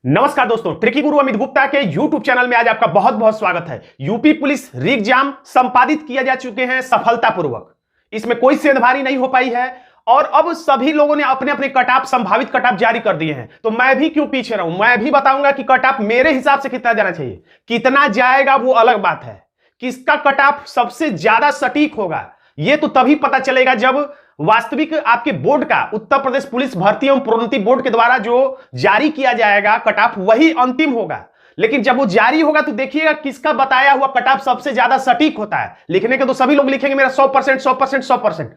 नमस्कार दोस्तों, ट्रिकी गुरु अमित गुप्ता के YouTube चैनल में आज आपका बहुत बहुत स्वागत है। यूपी पुलिस री एग्जाम संपादित किया जा चुके हैं सफलतापूर्वक। इसमें कोई सेंधमारी नहीं हो पाई है और अब सभी लोगों ने अपने अपने कट ऑफ, संभावित कट ऑफ जारी कर दिए हैं। तो मैं भी क्यों पीछे रहूं, मैं भी बताऊंगा कि कट ऑफ मेरे हिसाब से कितना जाना चाहिए। कितना जाएगा वो अलग बात है, किसका कट ऑफ सबसे ज्यादा सटीक होगा ये तो तभी पता चलेगा जब वास्तविक आपके बोर्ड का, उत्तर प्रदेश पुलिस भर्ती एवं प्रोन्नति बोर्ड के द्वारा जो जारी किया जाएगा कट ऑफ वही अंतिम होगा। लेकिन जब वो जारी होगा तो देखिएगा किसका बताया हुआ कट ऑफ सबसे ज्यादा सटीक होता है। लिखने के तो सभी लोग लिखेंगे मेरा 100% 100% 100%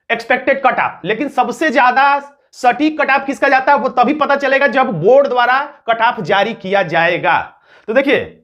एक्सपेक्टेड कट ऑफ, लेकिन सबसे ज्यादा सटीक कट ऑफ किसका जाता है वो तभी पता चलेगा जब बोर्ड द्वारा कट ऑफ जारी किया जाएगा। तो देखिए,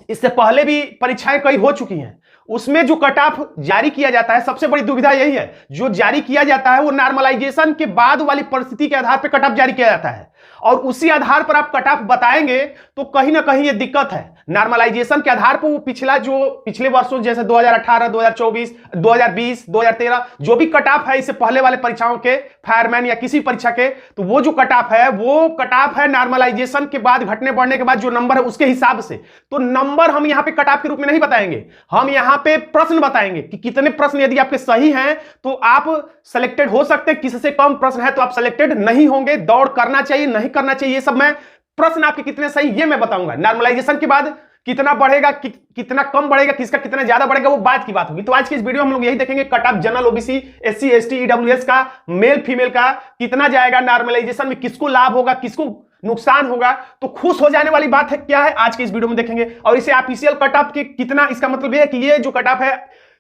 इससे पहले भी परीक्षाएं कई हो चुकी हैं, उसमें जो कट ऑफ जारी किया जाता है, सबसे बड़ी दुविधा यही है, जो जारी किया जाता है वो नॉर्मलाइजेशन के बाद वाली परिस्थिति के आधार पर कट ऑफ जारी किया जाता है और उसी आधार पर आप कट ऑफ बताएंगे तो कहीं ना कहीं ये दिक्कत है। नॉर्मलाइजेशन के आधार पर वो पिछले वर्षों जैसे 2018, 2024, 2020, 2013 जो भी कट ऑफ है इससे पहले वाले परीक्षाओं के, फायरमैन या किसी परीक्षा के, तो वो जो कट ऑफ है वो कट ऑफ है नॉर्मलाइजेशन के बाद, घटने बढ़ने के बाद जो नंबर है उसके हिसाब से। तो नंबर हम यहां पे कट ऑफ के रूप में नहीं बताएंगे, हम यहां पे प्रश्न बताएंगे कि कितने प्रश्न यदि आपके सही हैं तो आप सिलेक्टेड हो सकते हैं, किससे कम प्रश्न है तो आप सिलेक्टेड नहीं होंगे, दौड़ करना चाहिए नहीं करना चाहिए, ये सब मैं प्रश्न आपके कितने सही ये मैं बताऊंगा। नॉर्मलाइजेशन के बाद कितना बढ़ेगा, कितना कम बढ़ेगा, किसका कितना ज्यादा बढ़ेगा वो बात की बात होगी। तो आज की इस वीडियो में हम लोग यही देखेंगे cut off general, OBC, SC, ST, EWS का, मेल फीमेल का कितना जाएगा, नॉर्मलाइजेशन में किसको लाभ होगा, किसको नुकसान होगा। तो खुश हो जाने वाली बात है क्या है आज की इस वीडियो में देखेंगे। और इसे ऑफिशियल कट ऑफ के कितना, इसका मतलब यह है कि ये जो कट ऑफ है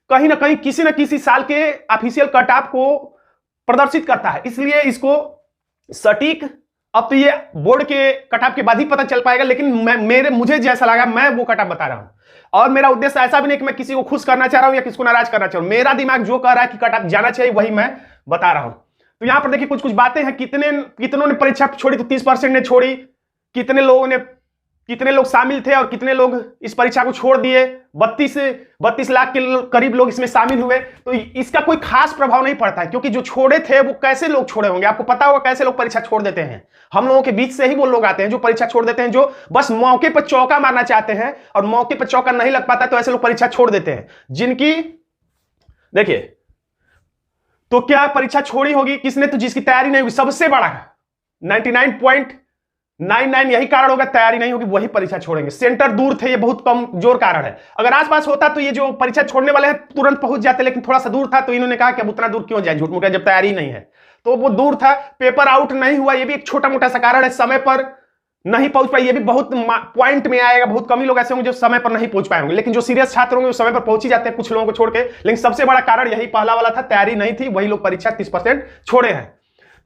कहीं ना कहीं किसी न किसी साल के ऑफिशियल कट ऑफ को प्रदर्शित करता है, इसलिए इसको सटीक अब तो ये बोर्ड के कट ऑफ के बाद ही पता चल पाएगा। लेकिन मुझे जैसा लगा मैं वो कट ऑफ बता रहा हूं और मेरा उद्देश्य ऐसा भी नहीं कि मैं किसी को खुश करना चाह रहा हूं या किसको नाराज करना चाह रहा हूं। मेरा दिमाग जो कह रहा है कि कट ऑफ जाना चाहिए वही मैं बता रहा हूं। तो यहां पर देखिए कुछ कुछ बातें हैं, कितनों ने परीक्षा छोड़ी तो 30% ने छोड़ी, कितने लोग शामिल थे और कितने लोग इस परीक्षा को छोड़ दिए, 32 लाख के करीब लोग इसमें शामिल हुए। तो इसका कोई खास प्रभाव नहीं पड़ता है, क्योंकि जो छोड़े थे वो कैसे लोग छोड़े होंगे आपको पता होगा, कैसे लोग परीक्षा छोड़ देते हैं। हम लोगों के बीच से ही वो लोग आते हैं जो परीक्षा छोड़ देते हैं, जो बस मौके पर चौका मारना चाहते हैं और मौके पर चौका नहीं लग पाता तो ऐसे लोग परीक्षा छोड़ देते हैं। जिनकी देखिए, तो क्या परीक्षा छोड़ी होगी किसने, तो जिसकी तैयारी नहीं हुई, सबसे बड़ा 99.99 यही कारण होगा, तैयारी नहीं होगी वही परीक्षा छोड़ेंगे। सेंटर दूर थे, ये बहुत कमजोर कारण है। अगर आसपास होता तो ये जो परीक्षा छोड़ने वाले हैं तुरंत पहुंच जाते, लेकिन थोड़ा सा दूर था तो इन्होंने कहा कि अब उतना दूर क्यों जाए झूठ मूठ, जब तैयारी नहीं है। तो वो दूर था, पेपर आउट नहीं हुआ, ये भी एक छोटा मोटा सा कारण है। समय पर नहीं पहुंच पाए, ये भी बहुत पॉइंट में आएगा। बहुत कम ही लोग ऐसे होंगे जो समय पर नहीं पहुंच पाए होंगे, लेकिन जो सीरियस छात्र होंगे वो समय पर पहुंच ही जाते हैं कुछ लोगों को छोड़ के। लेकिन सबसे बड़ा कारण यही पहला वाला था, तैयारी नहीं थी, वही लोग परीक्षा 30% छोड़े हैं।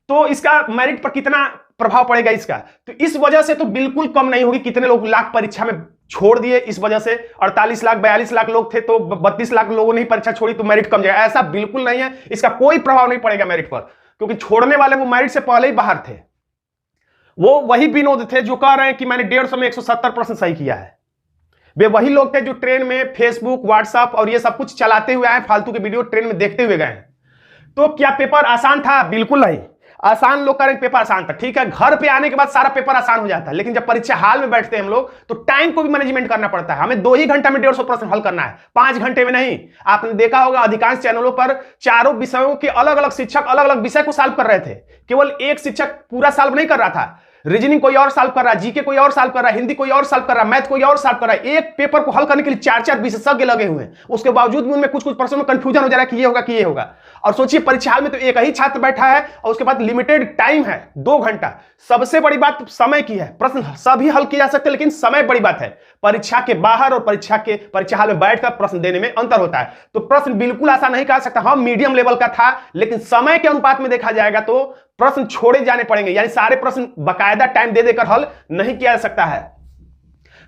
तो इसका मेरिट पर कितना प्रभाव पड़ेगा इसका, तो इस वजह से तो बिल्कुल कम नहीं होगी। कितने लोग लाख परीक्षा में छोड़ दिए इस वजह से, 48 लाख 42 लाख लोग थे तो 32 लाख लोगों ने ही परीक्षा छोड़ी तो मेरिट कम जाएगा, ऐसा बिल्कुल नहीं है। इसका कोई प्रभाव नहीं पड़ेगा मेरिट पर, क्योंकि छोड़ने वाले वो मेरिट से पहले ही बाहर थे। वो वही विनोद थे जो कह रहे हैं कि मैंने 150 में 170 प्रश्न सही किया है। वे वही लोग थे जो ट्रेन में फेसबुक, व्हाट्सएप और ये सब कुछ चलाते हुए आए, फालतू के वीडियो ट्रेन में देखते हुए गए। तो क्या पेपर आसान था? बिल्कुल नहीं। आसान लोग कह रहे हैं पेपर आसान था, ठीक है, घर पे आने के बाद सारा पेपर आसान हो जाता है, लेकिन जब परीक्षा हाल में बैठते हैं हम लोग तो टाइम को भी मैनेजमेंट करना पड़ता है। हमें 2 ही घंटा में 150 प्रश्न हल करना है, 5 घंटे में नहीं। आपने देखा होगा अधिकांश चैनलों पर चारों विषयों के अलग अलग शिक्षक अलग अलग विषय को सॉल्व कर रहे थे। केवल एक शिक्षक पूरा सॉल्व नहीं कर रहा था, रीजनिंग कोई और सॉल्व कर रहा है, जीके कोई और सॉल्व कर रहा है, हिंदी कोई और सॉल्व कर रहा है, मैथ कोई और सॉल्व कर रहा है। एक पेपर को हल करने के लिए 4-4 विशेषज्ञ लगे हुए हैं। उसके बावजूद भी उनमें कुछ प्रश्नों में कंफ्यूजन हो जा रहा है कि ये होगा कि ये होगा। और सोचिए परीक्षा हाल में तो एक ही छात्र बैठा है और उसके बाद लिमिटेड टाइम है 2 घंटा। सबसे बड़ी बात समय की है, प्रश्न सभी हल किए जा सकते हैं लेकिन समय बड़ी बात है। परीक्षा के बाहर और परीक्षा हाल में बैठकर प्रश्न देने में अंतर होता है। तो प्रश्न बिल्कुल आसान नहीं कह सकता, हाँ मीडियम लेवल का था, लेकिन समय के अनुपात में देखा जाएगा तो प्रश्न छोड़े जाने पड़ेंगे, यानी सारे प्रश्न बाकायदा टाइम दे देकर हल नहीं किया जा सकता है।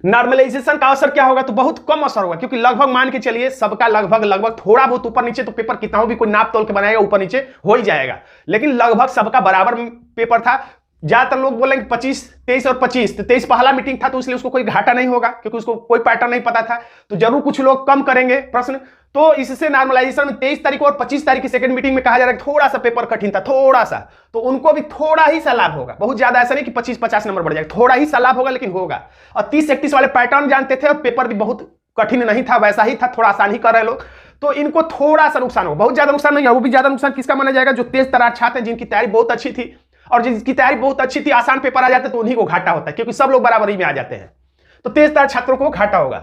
नॉर्मलाइजेशन का असर क्या होगा, तो बहुत कम असर होगा, क्योंकि लगभग मान के चलिए सबका लगभग थोड़ा बहुत ऊपर नीचे, तो पेपर कितना भी कोई नाप तोल के बनाएगा ऊपर नीचे हो ही जाएगा, लेकिन लगभग सबका बराबर पेपर था। ज्यादातर लोग बोलेंगे 25, 23 और 25, तो 23 पहला मीटिंग था तो इसलिए उसको कोई घाटा नहीं होगा क्योंकि उसको कोई पैटर्न नहीं पता था, तो जरूर कुछ लोग कम करेंगे प्रश्न। तो इससे नॉर्मलाइजेशन में 23 तारीख और 25 तारीख की सेकंड मीटिंग में कहा जा रहा है थोड़ा सा पेपर कठिन था, थोड़ा सा, तो उनको भी थोड़ा ही सा लाभ होगा, बहुत ज्यादा ऐसा नहीं कि 25-50 नंबर बढ़ जाएगा, थोड़ा ही सा लाभ होगा लेकिन होगा। और 30-31 वाले पैटर्न जानते थे और पेपर भी बहुत कठिन नहीं था, वैसा ही था, थोड़ा आसान ही कर रहे लोग, तो इनको थोड़ा सा नुकसान होगा, बहुत ज्यादा नुकसान नहीं है। वो भी ज्यादा नुकसान किसका माना जाएगा? जो तेज तर्रार छात्र हैं जिनकी तैयारी बहुत अच्छी थी, और जिसकी तैयारी बहुत अच्छी थी आसान पेपर आ जाते तो उन्हीं को घाटा होता है, क्योंकि सब लोग बराबरी में आ जाते हैं, तो तेज तर्रार छात्रों को घाटा होगा।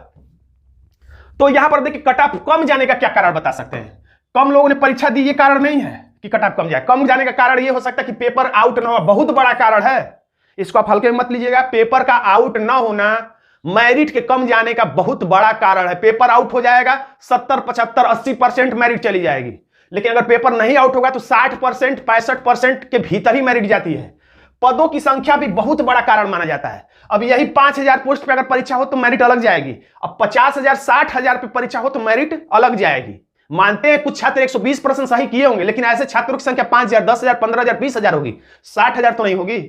तो यहां पर देखिए कट ऑफ कम जाने का क्या कारण बता सकते हैं? कम लोगों ने परीक्षा दी, ये कारण नहीं है कि कट ऑफ कम जाए। कम जाने का कारण ये हो सकता है कि पेपर आउट ना हो, बहुत बड़ा कारण है, इसको आप हल्के में मत लीजिएगा। पेपर का आउट ना होना मेरिट के कम जाने का बहुत बड़ा कारण है। पेपर आउट हो जाएगा 70, 75, 80% मेरिट चली जाएगी, लेकिन अगर पेपर नहीं आउट होगा तो 60%, 65% के भीतर ही मेरिट जाती है। पदों की संख्या भी बहुत बड़ा कारण माना जाता है। अब यही 5000 पोस्ट पे अगर परीक्षा हो तो मेरिट अलग जाएगी, अब 50,000, 60,000 पे परीक्षा हो तो मेरिट अलग जाएगी। मानते हैं कुछ छात्र 120% सही किए होंगे, लेकिन ऐसे छात्रों की संख्या 5,000, 10,000, 15,000, 20,000 होगी, 60,000 तो नहीं होगी,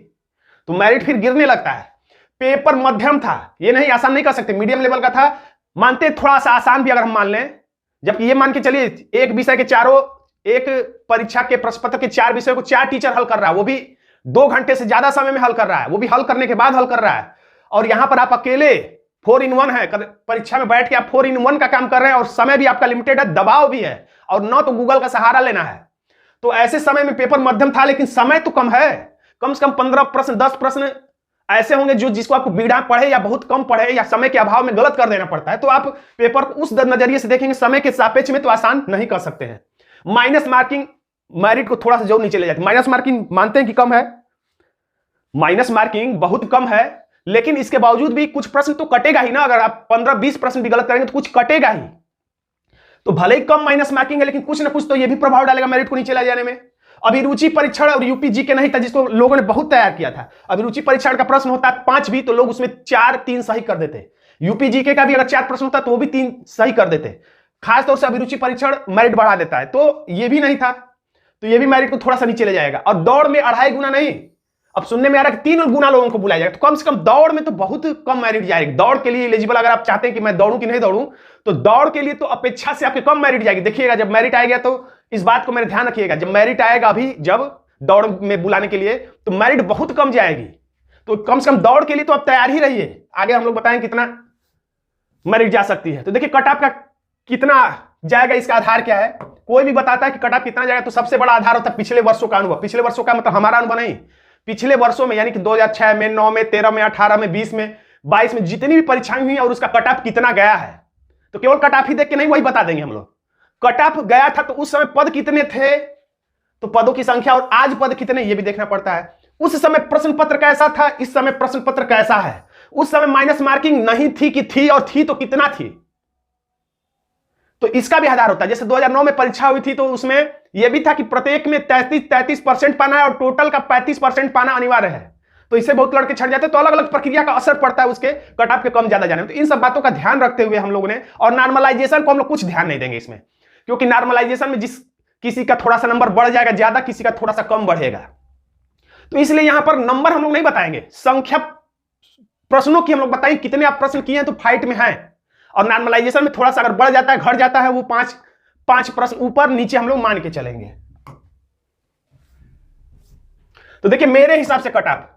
तो मेरिट फिर गिरने लगता है। पेपर मध्यम था, ये नहीं आसान नहीं कर सकते, मीडियम लेवल का था, मानते थोड़ा सा आसान भी अगर हम मान लें, जबकि ये मान के चलिए एक विषय के चारों, एक परीक्षा के प्रश्न पत्र के 4 विषयों को 4 टीचर हल कर रहा है, वो भी 2 घंटे से ज्यादा समय में हल कर रहा है, वो भी हल करने के बाद हल कर रहा है। और यहां पर आप अकेले 4 in 1 है, परीक्षा में बैठ के आप 4 in 1 का काम कर रहे हैं, और समय भी आपका लिमिटेड है, दबाव भी है, और न तो गूगल का सहारा लेना है। तो ऐसे समय में पेपर मध्यम था, लेकिन समय तो कम है, कम से कम 15 प्रश्न, 10 प्रश्न ऐसे होंगे जो जिसको आपको बीड़ा पढ़े या बहुत कम पढ़े या समय के अभाव में गलत कर देना पड़ता है, तो आप पेपर को उस नजरिए से देखेंगे, समय के सापेक्ष में तो आसान नहीं कर सकते हैं। माइनस मार्किंग मेरिट को थोड़ा सा जोर नीचे ले जाती है। माइनस मार्किंग मानते हैं कि कम है, माइनस मार्किंग बहुत कम है, लेकिन इसके बावजूद भी कुछ प्रश्न तो कटेगा ही ना। अगर आप 15-20 प्रश्न भी गलत करेंगे तो कुछ कटेगा ही, तो भले ही कम माइनस मार्किंग है, लेकिन कुछ ना कुछ तो ये भी प्रभाव डालेगा मेरिट को नीचे ले जाने में। अभिरुचि परीक्षण और यूपी के नहीं था, जिसको लोगों ने बहुत तैयार किया था। अभिरुचि परीक्षण का प्रश्न होता है 5 भी, तो लोग उसमें 4-3 सही कर देते। यूपी जीके का भी अगर 4 प्रश्न होता तो वो भी 3 सही कर देते। खासतौर से अभिरुचि परीक्षण मेरिट बढ़ा देता है, तो ये भी नहीं था, तो ये भी मेरिट को थोड़ा सा नीचे ले जाएगा। और दौड़ में 2.5 गुना नहीं, अब सुनने में आ रहा है कि 3 गुना लोगों को बुलाया जाएगा, तो कम से कम दौड़ में तो बहुत कम मेरिट जाएगी। दौड़ के लिए एलिजिबल अगर आप चाहते हैं कि मैं दौड़ूं कि नहीं दौड़ूं, तो दौड़ के लिए तो अपेक्षा से आपके कम मेरिट जाएगी। देखिएगा जब मेरिट आएगा तो इस बात को मेरे ध्यान रखिएगा, जब मेरिट आएगा अभी जब दौड़ में बुलाने के लिए, तो मेरिट बहुत कम जाएगी। तो कम से कम दौड़ के लिए तो आप तैयार ही रहिए, आगे हम लोग बताएं कितना मेरिट जा सकती है। तो देखिए कट ऑफ का कितना जाएगा, इसका आधार क्या है? कोई भी बताता है कि कट ऑफ कितना जाएगा तो सबसे बड़ा आधार होता है पिछले वर्षों का अनुभव। पिछले वर्षों का मतलब हमारा अनुभव नहीं, पिछले वर्षों में, यानी कि 2006 में, 9 में, 13 में, 18 में, 20 में, 22 में जितनी भी परीक्षाएं हुई और उसका कट ऑफ कितना गया है, तो केवल कट ऑफ ही देख के नहीं वही बता देंगे हम लोग। कट ऑफ गया था तो उस समय पद कितने थे, तो पदों की संख्या, और आज पद कितने ये भी देखना पड़ता है। उस समय प्रश्न पत्र कैसा था, इस समय प्रश्न पत्र कैसा है। उस समय माइनस मार्किंग नहीं थी कि थी, और थी तो कितना थी, तो इसका भी आधार होता है। जैसे 2009 में परीक्षा हुई थी तो उसमें यह भी था कि प्रत्येक में 33% पाना है और टोटल का 35% पाना अनिवार्य है, तो इससे बहुत लड़के छट जाते हैं। तो अलग अलग प्रक्रिया का असर पड़ता है उसके कट ऑफ के कम ज्यादा जाने में। तो इन सब बातों का ध्यान रखते हुए हम लोगों ने, और नॉर्मलाइजेशन को हम लोग कुछ ध्यान नहीं देंगे इसमें, क्योंकि नॉर्मलाइजेशन में जिस किसी का थोड़ा सा नंबर बढ़ जाएगा ज्यादा, किसी का थोड़ा सा कम बढ़ेगा, तो इसलिए यहां पर नंबर हम लोग नहीं बताएंगे, संख्या प्रश्नों की हम लोग बताएंगे कितने आप प्रश्न किए हैं तो फाइट में है। और नॉर्मलाइजेशन में थोड़ा सा अगर बढ़ जाता है, घट जाता है, वो 5 प्रश्न ऊपर नीचे हम लोग मान के चलेंगे। तो देखिए मेरे हिसाब से कट ऑफ,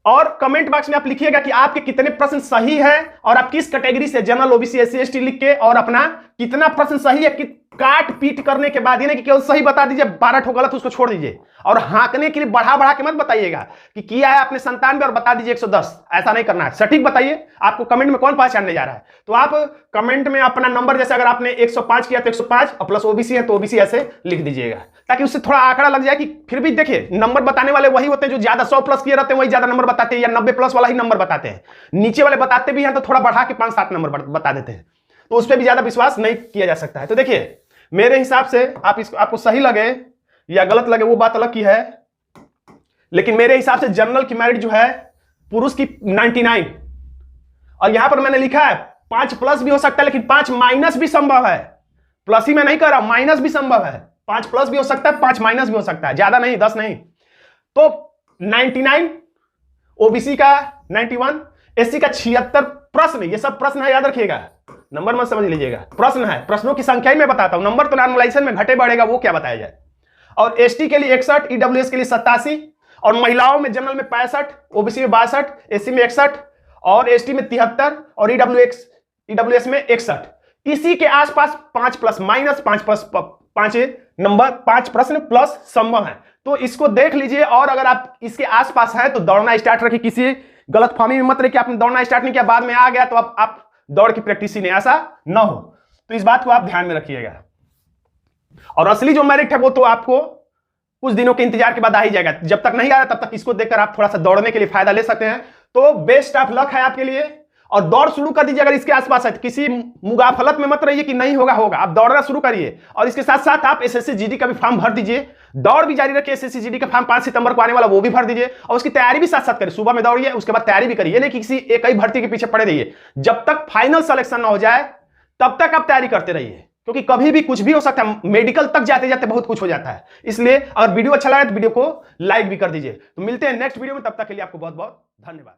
और कमेंट बॉक्स में आप लिखिएगा कि आपके कितने प्रश्न सही है और आप किस कैटेगरी से, जनरल, ओबीसी, एससी, एसटी लिख के, और अपना कितना प्रश्न सही है, कि काट पीट करने के बाद, ये नहीं कि केवल सही बता दीजिए, 12 ठो गलत उसको छोड़ दीजिए। और हाँकने के लिए बढ़ा बढ़ा के मत बताइएगा कि किया है आपने 97 और बता दीजिए 110, ऐसा नहीं करना है, सटीक बताइए। आपको कमेंट में कौन पहचानने जा रहा है, तो आप कमेंट में अपना नंबर, जैसे अगर आपने 105 किया तो 105 और प्लस ओबीसी है तो ओबीसी ऐसे लिख दीजिएगा, ताकि उससे थोड़ा आंकड़ा लग जाए कि फिर भी देखिए नंबर बताने वाले वही होते हैं जो ज्यादा 100 प्लस किए रहते हैं, वही ज्यादा नंबर बताते हैं, या 90 प्लस वाला ही नंबर बताते हैं। नीचे वाले बताते भी हैं तो थोड़ा बढ़ा के 5-7 नंबर बता देते हैं, तो उस पर भी ज्यादा विश्वास नहीं किया जा सकता है। तो देखिए मेरे हिसाब से आपको सही लगे या गलत लगे वो बात अलग की है, लेकिन मेरे हिसाब से जनरल की मेरिट जो है पुरुष की 99, और यहां पर मैंने लिखा है 5 प्लस भी हो सकता है, लेकिन 5 माइनस भी संभव है। प्लस ही मैं नहीं कर रहा, माइनस भी संभव है, 5 प्लस भी हो सकता है, 5 माइनस भी हो सकता है, ज्यादा नहीं, 10 नहीं। तो 99, ओबीसी का 91, एससी का 76 प्रश्न। ये सब प्रश्न है, याद रखिएगा, नंबर मत समझ लीजिएगा, प्रश्न है। प्रश्नों की संख्या ही मैं बताता हूं, नंबर तो नॉर्मलाइजेशन में घटे बढ़ेगा, वो क्या बताया जाए। और एसटी के लिए 61, ईडब्ल्यूएस के लिए 87, और महिलाओं में जनरल में 65, ओबीसी में 62, एससी में 61, और एसटी में 73, और ईडब्ल्यूएस में 61। इसी के आसपास 5 प्लस माइनस 5 प्लस 5 नंबर 5 प्रश्न प्लस संभव है। तो इसको देख लीजिए, और अगर आप इसके आसपास हैं तो दौड़ना स्टार्ट रखिए। किसी गलतफहमी में मत रहिए कि आपने दौड़ना स्टार्ट नहीं किया, बाद में आ गया तो आप दौड़ की प्रैक्टिस ही नहीं, ऐसा ना हो। तो इस बात को आप ध्यान में रखिएगा। और असली जो मेरिट है वो तो आपको कुछ दिनों के इंतजार के बाद आ ही जाएगा। जब तक नहीं आ रहा तब तक इसको देखकर आप थोड़ा सा दौड़ने के लिए फायदा ले सकते हैं। तो बेस्ट ऑफ लक है आपके लिए, और दौड़ शुरू कर दीजिए। अगर इसके आसपास है, किसी मुगाफलत में मत रहिए कि नहीं होगा, आप दौड़ना शुरू करिए। और इसके साथ साथ आप एसएससी जीडी का भी फॉर्म भर दीजिए, दौड़ भी जारी रखिए। एसएससी जीडी का फॉर्म 5 सितंबर को आने वाला, वो भी भर दीजिए, और उसकी तैयारी भी साथ साथ करिए। सुबह में दौड़िए, उसके बाद तैयारी भी करिए, नहीं कि किसी एक ही भर्ती के पीछे पड़े रहिए। जब तक फाइनल सिलेक्शन ना हो जाए तब तक आप तैयारी करते रहिए, क्योंकि कभी भी कुछ भी हो सकता है। मेडिकल तक जाते जाते बहुत कुछ हो जाता है। इसलिए अगर वीडियो अच्छा लगा तो वीडियो को लाइक भी कर दीजिए। तो मिलते हैं नेक्स्ट वीडियो में, तब तक के लिए आपको बहुत बहुत धन्यवाद।